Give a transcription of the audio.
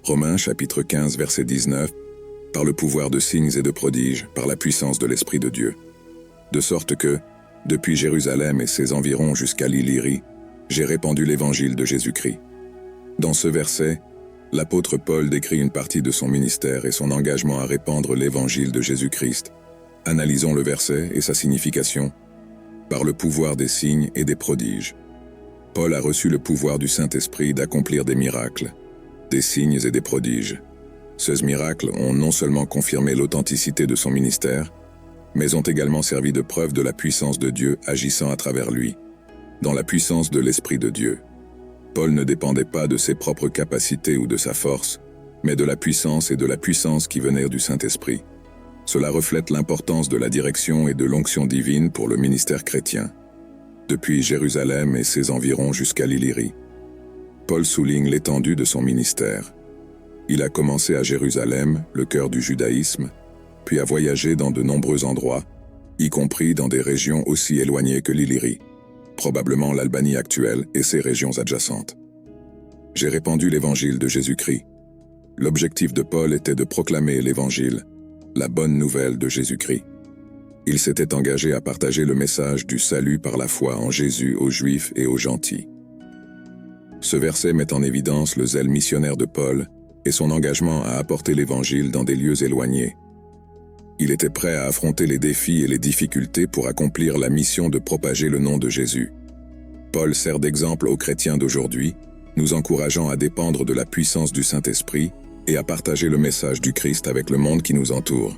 Romains chapitre 15 verset 19, par le pouvoir de signes et de prodiges, par la puissance de l'Esprit de Dieu. De sorte que, depuis Jérusalem et ses environs jusqu'à l'Illyrie, j'ai répandu l'évangile de Jésus-Christ. Dans ce verset, l'apôtre Paul décrit une partie de son ministère et son engagement à répandre l'évangile de Jésus-Christ. Analysons le verset et sa signification. Par le pouvoir des signes et des prodiges. Paul a reçu le pouvoir du Saint-Esprit d'accomplir des miracles, des signes et des prodiges. Ces miracles ont non seulement confirmé l'authenticité de son ministère, mais ont également servi de preuve de la puissance de Dieu agissant à travers lui, dans la puissance de l'Esprit de Dieu. Paul ne dépendait pas de ses propres capacités ou de sa force, mais de la puissance qui venaient du Saint-Esprit. Cela reflète l'importance de la direction et de l'onction divine pour le ministère chrétien, depuis Jérusalem et ses environs jusqu'à l'Illyrie. Paul souligne l'étendue de son ministère. Il a commencé à Jérusalem, le cœur du judaïsme, puis a voyagé dans de nombreux endroits, y compris dans des régions aussi éloignées que l'Illyrie, probablement l'Albanie actuelle et ses régions adjacentes. J'ai répandu l'évangile de Jésus-Christ. L'objectif de Paul était de proclamer l'évangile, la bonne nouvelle de Jésus-Christ. Il s'était engagé à partager le message du salut par la foi en Jésus aux Juifs et aux gentils. Ce verset met en évidence le zèle missionnaire de Paul et son engagement à apporter l'évangile dans des lieux éloignés. Il était prêt à affronter les défis et les difficultés pour accomplir la mission de propager le nom de Jésus. Paul sert d'exemple aux chrétiens d'aujourd'hui, nous encourageant à dépendre de la puissance du Saint-Esprit et à partager le message du Christ avec le monde qui nous entoure.